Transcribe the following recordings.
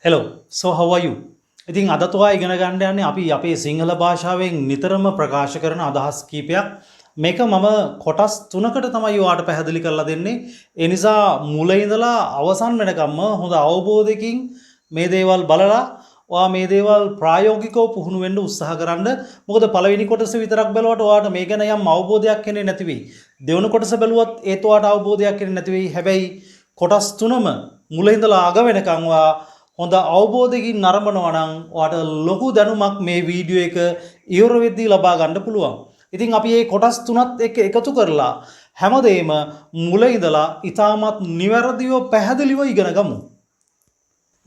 Hello, so how are you? ඉතින් අද තුවා ඉගෙන ගන්න යන්නේ අපි අපේ සිංහල භාෂාවෙන් නිතරම ප්‍රකාශ කරන අදහස් කීපයක්. මේක මම කොටස් 3කට තමයි ඔයාලට පැහැදිලි කරලා දෙන්නේ. ඒ නිසා මුල ඉඳලා අවසන් වෙනකම්ම හොඳ අවබෝධයකින් මේ දේවල් බලලා ඔයා මේ දේවල් ප්‍රායෝගිකව පුහුණු වෙන්න උත්සාහ කරන්න. මොකද පළවෙනි කොටස විතරක් බැලුවට ඔයාලට මේ ගැන යම් අවබෝධයක් එන්නේ නැති වෙයි. දෙවෙනි කොටස බැලුවත් ඒත් ඔයාලට අවබෝධයක් එන්නේ නැති වෙයි. හැබැයි කොටස් 3ම මුල ඉඳලා අග වෙනකම් ඔයා හොඳ අවබෝධයකින් නරඹනවා නම් ඔයාට ලොකු දැනුමක් මේ වීඩියෝ එක ඉවර වෙද්දී ලබා ගන්න පුළුවන්. ඉතින් අපි මේ කොටස් තුනත් එක්ක එකතු කරලා හැමදේම මුල ඉඳලා ඉතාමත් නිවැරදිව පැහැදිලිව ඉගෙන ගමු.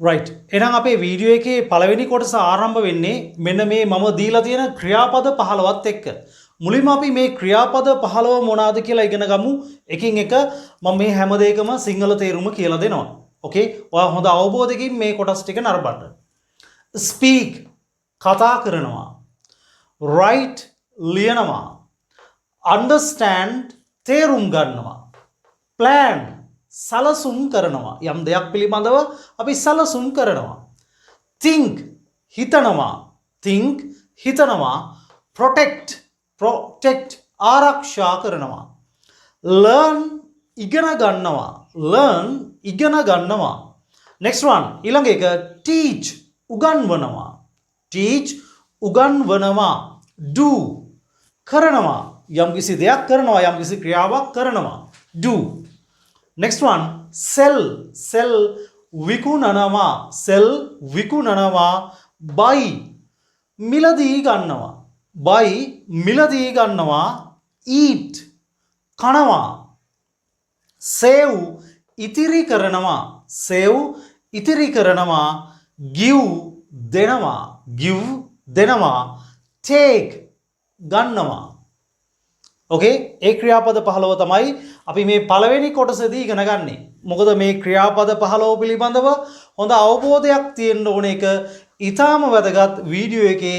right. එහෙනම් අපේ වීඩියෝ එකේ පළවෙනි කොටස ආරම්භ වෙන්නේ මෙන්න මේ මම දීලා තියෙන ක්‍රියාපද 15ත් එක්ක. මුලින්ම අපි මේ ක්‍රියාපද 15 මොනවාද කියලා ඉගෙන ගමු. එකින් එක මම මේ හැම දෙයකම සිංහල තේරුම කියලා දෙනවා. Okay, ඔයා හොඳ අවබෝධයකින් මේ කොටස් ටික නරඹන්න. Speak කතා කරනවා. Write ලියනවා. Understand තේරුම් ගන්නවා. Plan සලසුම් කරනවා. යම් දෙයක් පිළිබඳව අපි සලසුම් කරනවා. Think හිතනවා. Think හිතනවා. Protect ආරක්ෂා කරනවා. Learn ඉගෙන ගන්නවා. Learn ඉගෙන ගන්නවා. Next one ඊළඟ එක teach උගන්වනවා. Teach උගන්වනවා. Do කරනවා. යම්කිසි දෙයක් කරනවා. යම්කිසි ක්‍රියාවක් කරනවා. Do. Next one sell විකුණනවා. Sell විකුණනවා. Buy මිලදී ගන්නවා. Buy මිලදී ගන්නවා. Eat කනවා. Save ඉතිරි කරනවා. Save ඉතිරි කරනවා. Give දෙනවා. Give දෙනවා. Take ගන්නවා. ඕකේ, ඒ ක්‍රියාපද 15 තමයි අපි මේ පළවෙනි කොටසේදී ඉගෙන ගන්නේ. මොකද මේ ක්‍රියාපද 15 පිළිබඳව හොඳ අවබෝධයක් තියෙන්න ඕන එක ඊටාම වැදගත්. වීඩියෝ එකේ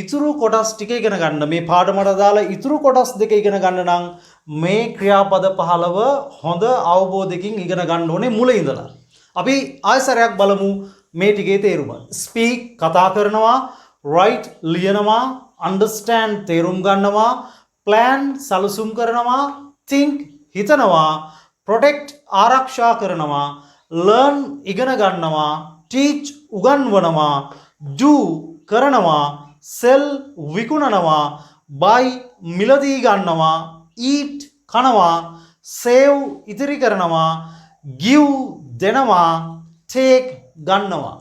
ඉතුරු කොටස් ටික ඉගෙන ගන්න. මේ පාඩමට දාලා ඉතුරු කොටස් දෙක ඉගෙන ගන්න නම් මේ ක්‍රියාපද 15 හොඳ අවබෝධයකින් ඉගෙන ගන්න ඕනේ මුල ඉඳලා. අපි ආයසරයක් බලමු මේ ටිකේ තේරුම. Speak කතා කරනවා. Write ලියනවා. Understand තේරුම් ගන්නවා. Plan සලසුම් කරනවා. Think හිතනවා. Protect ආරක්ෂා කරනවා. Learn ඉගෙන ගන්නවා. Teach උගන්වනවා. Do කරනවා. Sell විකුණනවා. Buy මිලදී ගන්නවා. Eat කනවා. Save ඉතිරි කරනවා. Give දෙනවා. Take ගන්නවා.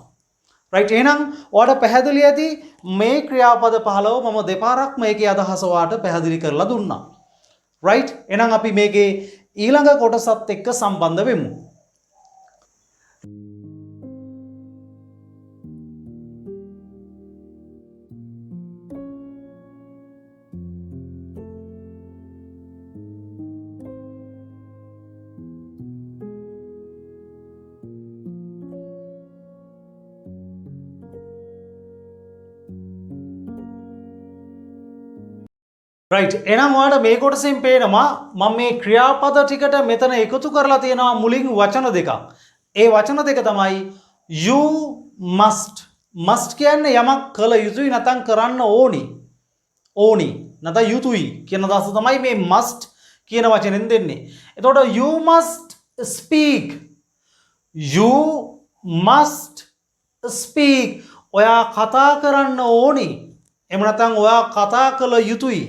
right. එහෙනම් ඔයාලට පැහැදිලි ඇති මේ ක්‍රියාපද 15 මම දෙපාරක් මේකේ අදහස ඔයාලට පැහැදිලි කරලා දුන්නා. right. එහෙනම් අපි මේකේ ඊළඟ කොටසත් එක්ක සම්බන්ධ වෙමු. right. එහෙනම් ඔයාලට මේ කොටසෙන් පේනවා මම මේ ක්‍රියාපද ටිකට මෙතන එකතු කරලා තියෙනවා මුලින් වචන දෙකක්. ඒ වචන දෙක තමයි you must. must කියන්නේ යමක් කළ යුතුයි නැත්නම් කරන්න ඕනි. ඕනි නැත්නම් යුතුයි කියන අදහස තමයි මේ must කියන වචනෙන් දෙන්නේ. එතකොට you must speak. you must speak. ඔයා කතා කරන්න ඕනි. එහෙම නැත්නම් ඔයා කතා කළ යුතුයි.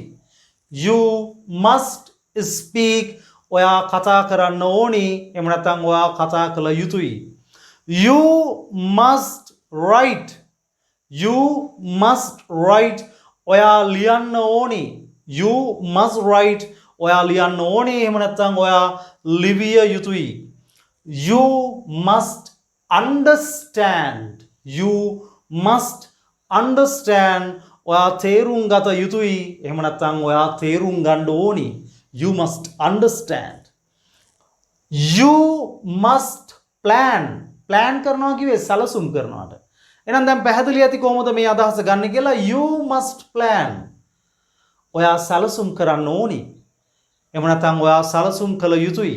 You must speak. ඔයා කතා කරන්න ඕනි. එහෙම නැත්නම් ඔයා කතා කළ යුතුයි. You must write. You must write. ඔයා ලියන්න ඕනි. You must write. ඔයා ලියන්න ඕනි. එහෙම නැත්නම් ඔයා ලිවිය යුතුයි. You must understand. You must understand. ඔයා තේරුම් ගත යුතුයි. එහෙම නැත්නම් ඔයා තේරුම් ගන්න ඕනි. You must understand. You must plan. plan කරනවා කිව්වේ සලසුම් කරනවාට. එහෙනම් දැන් පැහැදිලි ඇති කොහොමද මේ අදහස ගන්න කියලා. You must plan. ඔයා සලසුම් කරන්න ඕනි. එහෙම නැත්නම් ඔයා සලසුම් කළ යුතුයි.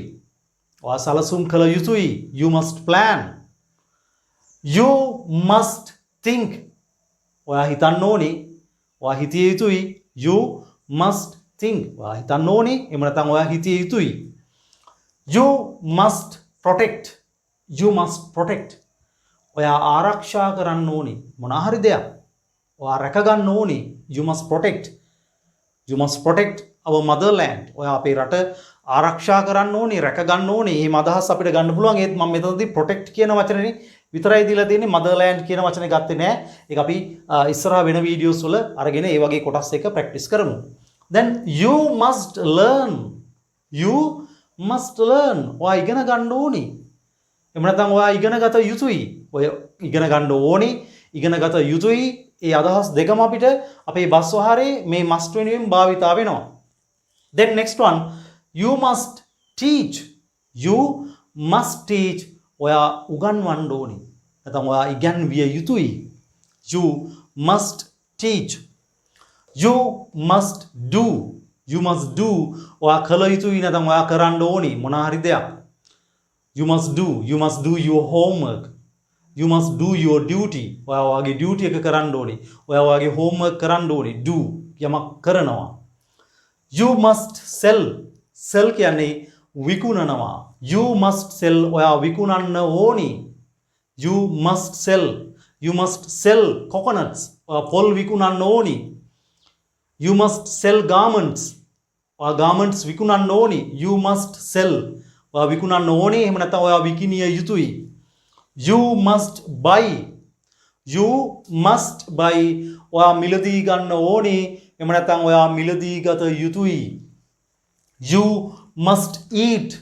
ඔයා සලසුම් කළ යුතුයි. You must plan. You must think. ඔයා හිතන්න ඕනේ. ඔයා හිතිය යුතුයි. You must think. ඔයා හිතන්න ඕනේ. එහෙම නැත්නම් ඔයා හිතිය යුතුයි. You must protect. You must protect. ඔයා ආරක්ෂා කරන්න ඕනේ. මොනවා හරි දෙයක්. ඔයා රැක ගන්න ඕනේ. You must protect. You must protect our motherland. ඔයා අපේ රට ආරක්ෂා කරන්න ඕනේ, රැක ගන්න ඕනේ. මේ අදහස් අපිට ගන්න පුළුවන්. ඒත් මම මෙතනදී protect කියන වචනේ විතරයි දීලා තියෙන්නේ. motherland කියන වචනේ ගත්තේ නෑ. ඒක අපි ඉස්සරහා වෙන වීඩියෝස් වල අරගෙන ඒ වගේ කොටස් එක ප්‍රැක්ටිස් කරමු. Then you must learn. You must learn. ඔයා ඉගෙන ගන්න ඕනේ. එහෙම නැත්නම් ඔයා ඉගෙන ගත යුතුයි. ඔය ඉගෙන ගන්න ඕනේ, ඉගෙන ගත යුතුයි. ඒ අදහස් දෙකම අපිට අපේ බස් වහරේ මේ must වෙනුවෙන් භාවිතා වෙනවා. Then next one, you must teach. You must teach. ඔයා උගන්වන්න ඕනේ. නැත්නම් ඔයා ඉගන්විය යුතුයි. You must teach. You must do. You must do. ඔයා කළ යුතුයි නැත්නම් ඔයා කරන්න ඕනේ මොන හරි දෙයක්. You must do. You must do your homework. You must do your duty. ඔයා ඔයාගේ duty එක කරන්න ඕනේ. ඔයා ඔයාගේ homework කරන්න ඕනේ. Do යමක් කරනවා. You must sell. Sell කියන්නේ විකුණනවා. You must sell. ඔයා විකුණන්න ඕනේ. You must sell. You must sell coconuts. ඔයා පොල් විකුණන්න ඕනේ. You must sell garments. ඔයා garments විකුණන්න ඕනේ. You must sell. ඔයා විකුණන්න ඕනේ. එහෙම නැත්නම් ඔයා විකිණිය යුතුයි. You must buy. You must buy. ඔයා මිලදී ගන්න ඕනේ. එහෙම නැත්නම් ඔයා මිලදී ගත යුතුයි. You must eat.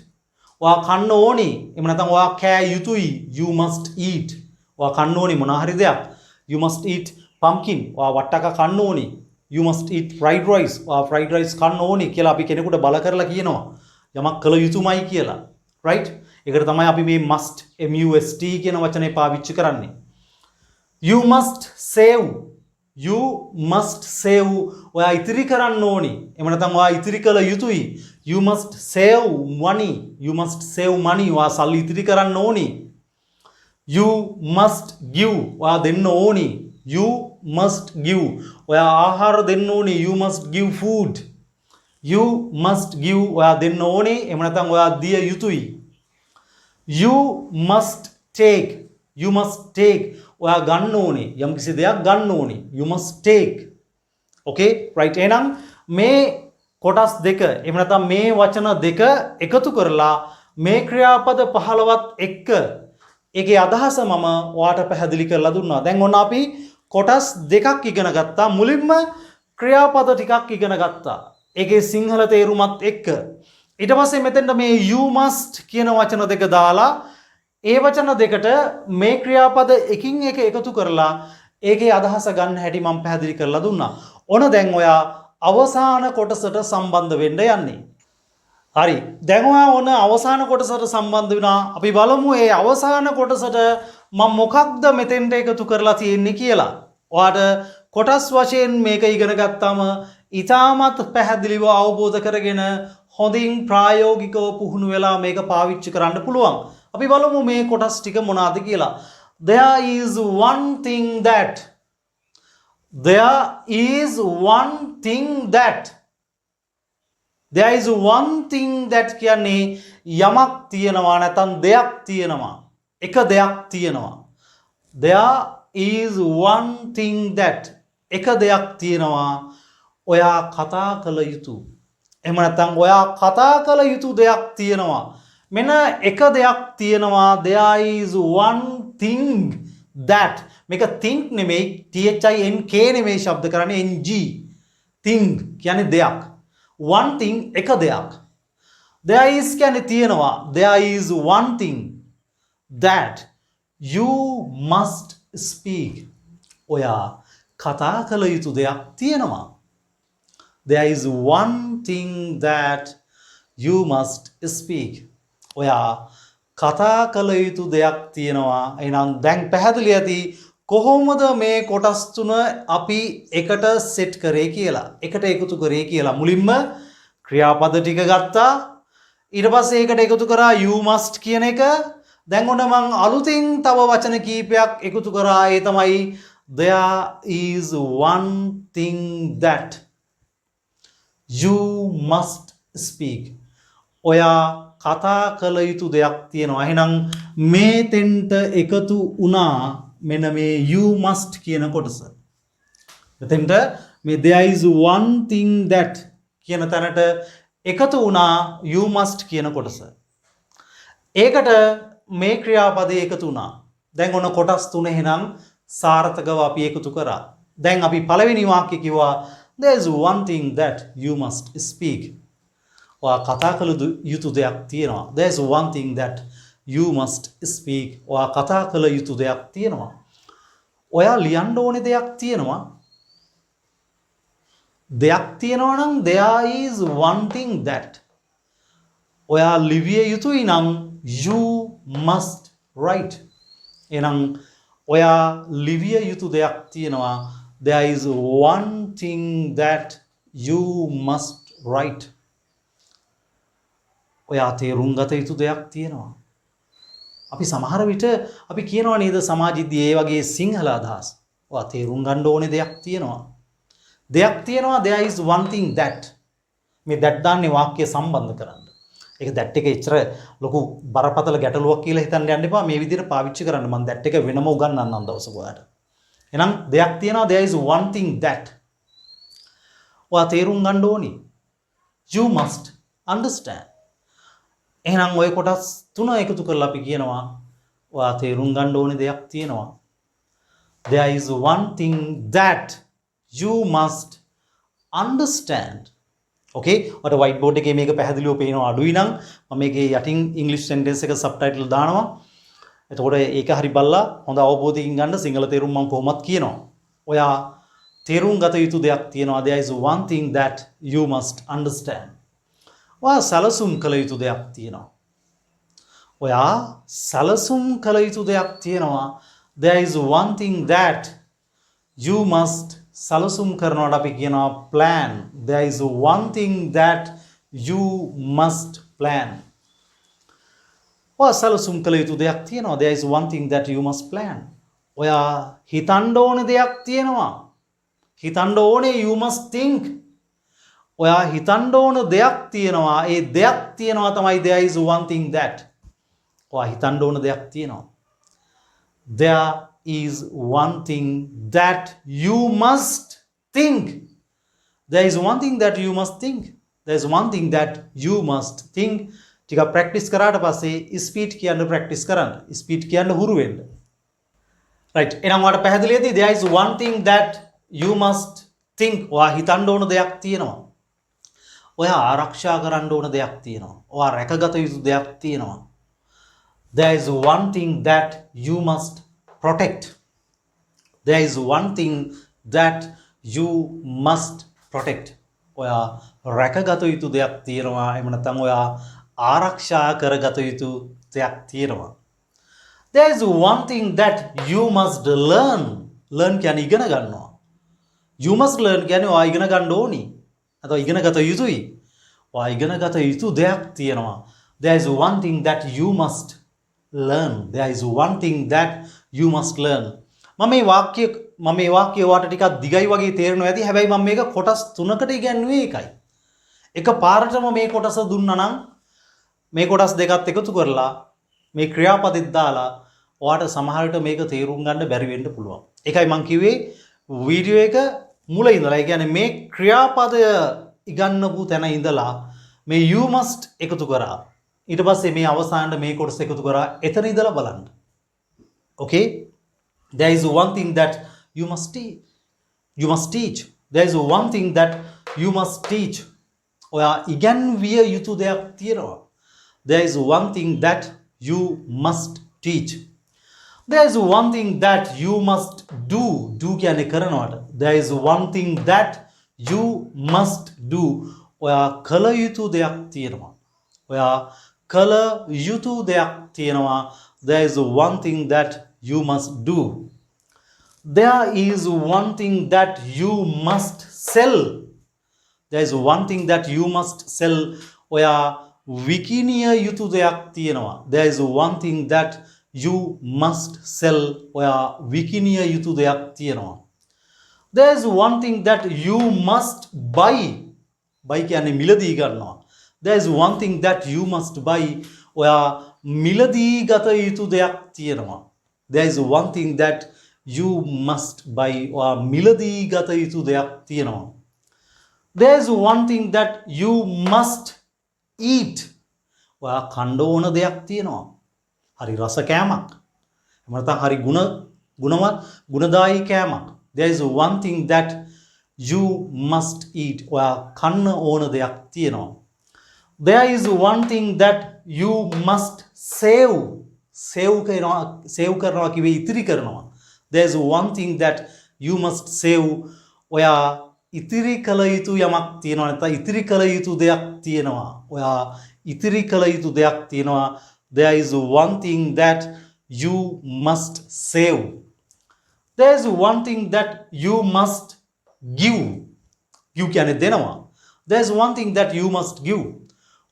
ඔයා කන්න ඕනේ. එහෙම නැත්නම් ඔයා කෑ යුතුයි. You must eat. ඔයා කන්න ඕනේ මොන හරි දෙයක්. You must eat pumpkin. ඔයා වට්ටක කන්න ඕනේ. You must eat fried rice. ඔයා fried rice කන්න ඕනේ කියලා අපි කෙනෙකුට බල කරලා කියනවා. යමක් කළ යුතුමයි කියලා. right? ඒකට තමයි අපි මේ must must කියන වචනේ පාවිච්චි කරන්නේ. You must save. You must save. ඔයා ඉතිරි කරන්න ඕනේ. එහෙම නැත්නම් ඔයා ඉතිරි කළ යුතුයි. You must save money. You must save money. ඔයා සල්ලි ඉතිරි කරන්න ඕනේ. You must give. ඔයා දෙන්න ඕනේ. You must give. ඔයා ආහාර දෙන්න ඕනේ. You must give food. You must give. ඔයා දෙන්න ඕනේ. එහෙම නැත්නම් ඔයා දිය යුතුයි. You must take. You must take. ඔයා ගන්න ඕනේ. යම් කිසි දෙයක් ගන්න ඕනේ. You must take. Okay? right. එහෙනම් මේ කොටස් දෙක එහෙම නැත්නම් මේ වචන දෙක එකතු කරලා මේ ක්‍රියාපද 15ත් එක්ක ඒකේ අදහස මම ඔයාට පැහැදිලි කරලා දුන්නා. දැන් ඔන්න අපි කොටස් දෙකක් ඉගෙන ගත්තා. මුලින්ම ක්‍රියාපද ටිකක් ඉගෙන ගත්තා. ඒකේ සිංහල තේරුමත් එක්ක. ඊට පස්සේ මෙතෙන්ට මේ you must කියන වචන දෙක දාලා ඒ වචන දෙකට මේ ක්‍රියාපද එකින් එක එකතු කරලා ඒකේ අදහස ගන්න හැටි මම පැහැදිලි කරලා දුන්නා. ඔන්න දැන් ඔයා අවසාන කොටසට සම්බන්ධ වෙන්න යන්නේ. හරි. දැන් ඔයා ඔන්න අවසාන කොටසට සම්බන්ධ වෙනවා. අපි බලමු මේ අවසාන කොටසට මම මොකක්ද මෙතෙන්ට එකතු කරලා තියෙන්නේ කියලා. ඔයාට කොටස් වශයෙන් මේක ඉගෙන ගත්තාම ඉතාමත් පැහැදිලිව අවබෝධ කරගෙන හොඳින් ප්‍රායෝගිකව පුහුණු වෙලා මේක පාවිච්චි කරන්න පුළුවන්. අපි බලමු මේ කොටස් ටික මොනවාද කියලා. There is one thing that. There is one thing that. There is one thing that කියන්නේ යමක් තියෙනවා නැත්නම් දෙයක් තියෙනවා. එක දෙයක් තියෙනවා. There is one thing that. එක දෙයක් තියෙනවා. ඔයා කතා කළ යුතු. එහෙම නැත්නම් ඔයා කතා කළ යුතු දෙයක් තියෙනවා. මෙන්න එක දෙයක් තියෙනවා. There is one thing that. මේක think නෙමෙයි think නෙමෙයි ශබ්ද කරන්නේ ng. thing කියන්නේ දෙයක්. one thing එක දෙයක්. There is කියන්නේ තියෙනවා. There is one thing that you must speak. ඔයා කතා කළ යුතු දෙයක් තියෙනවා. There is one thing that you must speak. ඔයා කතා කළ යුතු දෙයක් තියෙනවා. එහෙනම් දැන් පැහැදිලි ඇති කොහොමද මේ කොටස් තුන අපි එකට සෙට් කරේ කියලා. එකට එකතු කරේ කියලා. මුලින්ම ක්‍රියාපද ටික ගත්තා. ඊට පස්සේ ඒකට එකතු කරා you must කියන එක. දැන් ඔන්න මං අලුතින් තව වචන කීපයක් එකතු කරා. ඒ තමයි there is one thing that you must speak. ඔයා කතා කළ යුතු දෙයක් තියෙනවා. එහෙනම් මේ තෙන්ට එකතු වුණා මෙන්න මේ you must කියන කොටස. මෙතෙන්ට මේ there is one thing that කියන තැනට එකතු වුණා you must කියන කොටස. ඒකට මේ ක්‍රියාපදේ එකතු වුණා. දැන් ඔන්න කොටස් තුන එහෙනම් සාර්ථකව අපි එකතු කරා. දැන් අපි පළවෙනි වාක්‍යය කිව්වා there is one thing that you must speak. ඔයා කතා කළ යුතු දෙයක් තියෙනවා. there is one thing that you must speak. ඔයා කතා කළ යුතු දෙයක් තියෙනවා. ඔයා ලියන්න ඕනේ දෙයක් තියෙනවා. දෙයක් තියෙනවා නම් there is one thing that. ඔයා ලිවිය යුතුයි නම් you must write. එහෙනම් ඔයා ලිවිය යුතු දෙයක් තියෙනවා. there is one thing that you must write. ඔයා තේරුම් ගත යුතු දෙයක් තියෙනවා. අපි සමහර විට අපි කියනවා නේද සමාජයේදී ඒ වගේ සිංහල අදහස්. ඔයා තේරුම් ගන්න ඕනේ දෙයක් තියෙනවා. දෙයක් තියෙනවා there is one thing that. මේ that දාන්නේ වාක්‍ය සම්බන්ධ කරන්න. ඒක that එක එච්චර ලොකු බරපතල ගැටලුවක් කියලා හිතන්න යන්න එපා. මේ විදිහට පාවිච්චි කරන්න. මම that එක වෙනම උගන්වන්නම් දවසක ඔයාලට. එහෙනම් දෙයක් තියෙනවා there is one thing that. ඔයා තේරුම් ගන්න ඕනේ. You must understand. එහෙනම් ඔය කොටස් තුන එකතු කරලා අපි කියනවා ඔයා තේරුම් ගන්න ඕනේ දෙයක් තියෙනවා. There is one thing that you must understand. Okay? ඔයාට white board එකේ මේක පැහැදිලිව පේනවා අඩුයි නම් මම මේකේ යටින් English sentence එක subtitle දානවා. එතකොට ඒක හරි බලලා හොඳ අවබෝධයකින් ගන්න සිංහල තේරුම් මම කොහොමත් කියනවා. ඔයා තේරුම් ගත යුතු දෙයක් තියෙනවා. There is one thing that you must understand. ඔයා සැලසුම් කළ යුතු දෙයක් තියෙනවා. ඔයා සැලසුම් කළ යුතු දෙයක් තියෙනවා. There is one thing that you must සැලසුම් කරනවට අපි කියනවා plan. There is one thing that you must plan. ඔයා සැලසුම් කළ යුතු දෙයක් තියෙනවා. There is one thing that you must plan. ඔයා හිතන්න ඕනේ දෙයක් තියෙනවා. හිතන්න ඕනේ you must think. ඔයා හිතන්න ඕන දෙයක් තියෙනවා. ඒ දෙයක් තියෙනවා තමයි there is one thing that. ඔයා හිතන්න ඕන දෙයක් තියෙනවා. There is one thing that you must think. There is one thing that you must think. There is one thing that you must think. ටිකක් ප්‍රැක්ටිස් කරාට පස්සේ ස්පීඩ් කියන්න practice කරන්න. ස්පීඩ් කියන්න හුරු වෙන්න. right. එහෙනම් ඔයාලට පැහැදිලිද? There is one thing that you must think. ඔයා හිතන්න ඕන දෙයක් තියෙනවා. ඔයා ආරක්ෂා කරන්න ඕන දෙයක් තියෙනවා. ඔයා රැකගත යුතු දෙයක් තියෙනවා. There is one thing that you must protect. There is one thing that you must protect. ඔයා රැකගත යුතු දෙයක් තියෙනවා. එහෙම නැත්නම් ඔයා ආරක්ෂා කරගත යුතු දෙයක් තියෙනවා. There is one thing that you must learn. Learn කියන්නේ ඉගෙන ගන්නවා. You must learn කියන්නේ ඔයා ඉගෙන ගන්න ඕනි. අතෝ ඉගෙන ගත යුතුයි. ඔයා ඉගෙන ගත යුතු දෙයක් තියෙනවා. There is one thing that you must learn. There is one thing that you must learn. මම මේ වාක්‍ය ඔයාලට ටිකක් දිගයි වගේ තේරෙනවා ඇති. හැබැයි මම මේක කොටස් තුනකට ඉගෙනුවේ ඒකයි. එක පාරටම මේ කොටස දුන්නා නම් මේ කොටස් දෙකත් එකතු කරලා මේ ක්‍රියාපදෙත් දාලා ඔයාට සමහර විට මේක තේරුම් ගන්න බැරි වෙන්න පුළුවන්. ඒකයි මම කිව්වේ වීඩියෝ එක මුල ඉඳලා. ඒ කියන්නේ මේ ක්‍රියාපදය ඉගන්නපු තැන ඉඳලා මේ you must එකතු කරා. ඊට පස්සේ මේ අවසානයේ මේ කොටස එකතු කරා. එතන ඉඳලා බලන්න. Okay? There is one thing that you must teach. You must teach. There is one thing that you must teach. ඔයා ඉගන්විය යුතු දෙයක් තියෙනවා. There is one thing that you must teach. There is one thing that you must do. Do කියන්නේ කරනවට. There is one thing that you must do. ඔයා කළ යුතු දෙයක් තියෙනවා. ඔයා කළ යුතු දෙයක් තියෙනවා. There is one thing that you must do. There is one thing that you must sell. There is one thing that you must sell. ඔයා විකිනිය යුතු දෙයක් තියෙනවා. There is one thing that you must sell. ඔයා විකිනිය යුතු දෙයක් තියෙනවා. There is one thing that you must buy. buy කියන්නේ මිලදී ගන්නවා. There is one thing that you must buy. ඔයා මිලදී ගත යුතු දෙයක් තියෙනවා. There is one thing that you must buy. ඔයා මිලදී ගත යුතු දෙයක් තියෙනවා. There is one thing that you must eat. ඔයා කන්න ඕන දෙයක් තියෙනවා. හරි රස කෑමක්. එහෙම නැත්නම් හරි ගුණදායී කෑමක්. There is one thing that you must eat. ඔයා කන්න ඕන දෙයක් තියෙනවා. There is one thing that you must save. save කරනවා කිව්වේ ඉතිරි කරනවා. There is one thing that you must save. ඔයා ඉතිරි කළ යුතු යමක් තියෙනවා නැත්නම් ඉතිරි කළ යුතු දෙයක් තියෙනවා. ඔයා ඉතිරි කළ යුතු දෙයක් තියෙනවා. There is one thing that you must save. There is one thing that you must give. You කියන්නේ දෙනවා. There is one thing that you must give.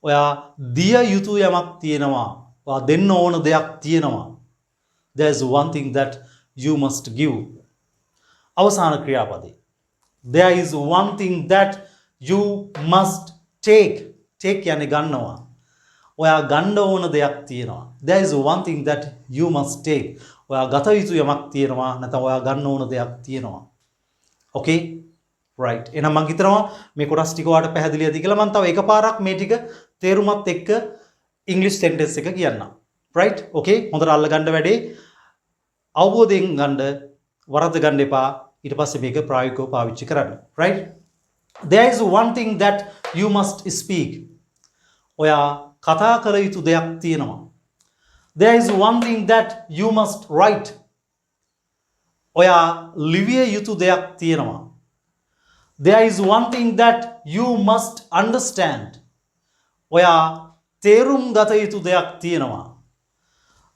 ඔයා දිය යුතු යමක් තියෙනවා. ඔයා දෙන්න ඕන දෙයක් තියෙනවා. There is one thing that you must give. අවසාන ක්‍රියාපදේ. There is one thing that you must take. Take කියන්නේ ගන්නවා. ඔයා ගන්න ඕන දෙයක් තියෙනවා. There is one thing that you must take. ඔයා ගත යුතු යමක් තියෙනවා නැත්නම් ඔයා ගන්න ඕන දෙයක් තියෙනවා. Okay? Right. එහෙනම් මම හිතනවා මේ කොටස් ටික ඔයාලට පැහැදිලිද කියලා. මම තව එකපාරක් මේ ටික තේරුමත් එක්ක English sentence එක කියන්නම්. Right? Okay? හොඳට අල්ල ගන්න වැඩේ. අවබෝධයෙන් ගන්න වරද්ද ගන්න එපා. ඊට පස්සේ මේක ප්‍රායෝගිකව පාවිච්චි කරන්න. Right? There is one thing that you must speak. ඔයා කතා කළ යුතු දෙයක් තියෙනවා. There is one thing that you must write. ඔයා ලිවිය යුතු දෙයක් තියෙනවා. There is one thing that you must understand. ඔයා තේරුම් ගත යුතු දෙයක් තියෙනවා.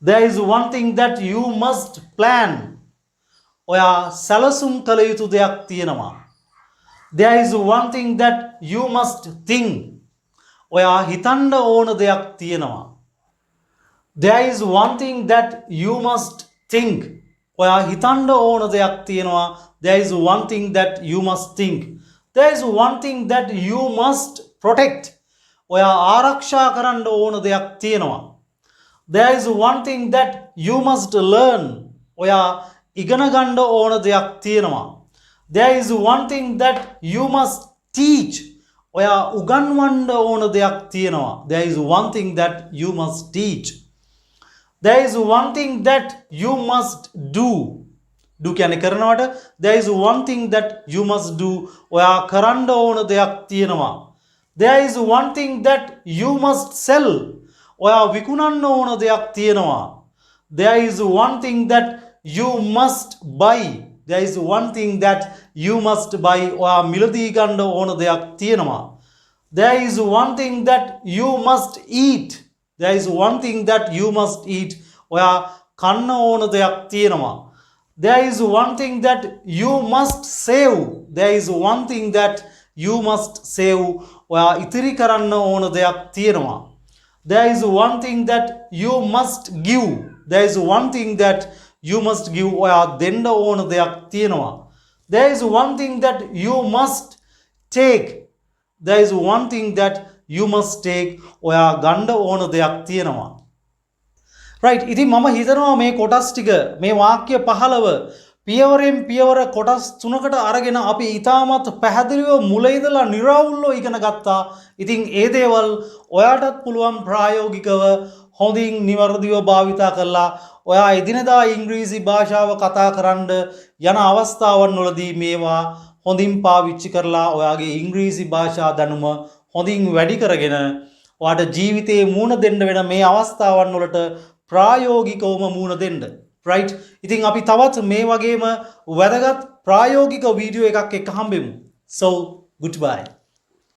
There is one thing that you must plan. ඔයා සැලසුම් කළ යුතු දෙයක් තියෙනවා. There is one thing that you must think. ඔයා හිතන්න ඕන දෙයක් තියෙනවා. There is one thing that you must think. ඔයා හිතන්න ඕන දෙයක් තියෙනවා. There is one thing that you must think. There is one thing that you must protect. ඔයා ආරක්ෂා කරන්න ඕන දෙයක් තියෙනවා. There is one thing that you must learn. ඔයා ඉගෙන ගන්න ඕන දෙයක් තියෙනවා. There is one thing that you must teach. ඔයා උගන්වන්න ඕන දෙයක් තියෙනවා. There is one thing that you must teach. There is one thing that you must do. Do කියන්නේ කරනවට there is one thing that you must do. ඔයා කරන්න ඕන දෙයක් තියෙනවා. There is one thing that you must sell. ඔයා විකුණන්න ඕන දෙයක් තියෙනවා. There is one thing that you must buy. There is one thing that you must buy. ඔයා මිලදී ගන්න ඕන දෙයක් තියෙනවා. There is one thing that you must eat. There is one thing that you must eat. ඔයා කන්න ඕන දෙයක් තියෙනවා. There is one thing that you must save. There is one thing that you must save. ඔයා ඉතිරි කරන්න ඕන දෙයක් තියෙනවා. There is one thing that you must give. There is one thing that you must give. ඔයා දෙන්න ඕන දෙයක් තියෙනවා. There is one thing that you must take. There is one thing that you must take. ඔයා ගන්න ඕන දෙයක් තියෙනවා. Right. ඉතින් මම හිතනවා මේ කොටස් ටික මේ වාක්‍ය 15 පියවරෙන් පියවර කොටස් 3කට අරගෙන අපි ඊටමත් පැහැදිලිව මුල ඉඳලා निराවුල්ව ඉගෙන ගත්තා. ඉතින් ඒ දේවල් ඔයාටත් පුළුවන් ප්‍රායෝගිකව හොඳින් නිවැරදිව භාවිතා කරලා ඔයා එදිනදා ඉංග්‍රීසි භාෂාව කතා කරන්න යන අවස්ථාවන් වලදී මේවා හොඳින් පාවිච්චි කරලා ඔයාගේ ඉංග්‍රීසි භාෂා දැනුම හොඳින් වැඩි කරගෙන ඔයාට ජීවිතේ මුණ දෙන්න වෙන මේ අවස්ථාවන් වලට ප්‍රායෝගිකවම මුණ දෙන්න. right? ඉතින් අපි තවත් මේ වගේම වැදගත් ප්‍රායෝගික වීඩියෝ එකක් එක්ක හම්බෙමු. So goodbye.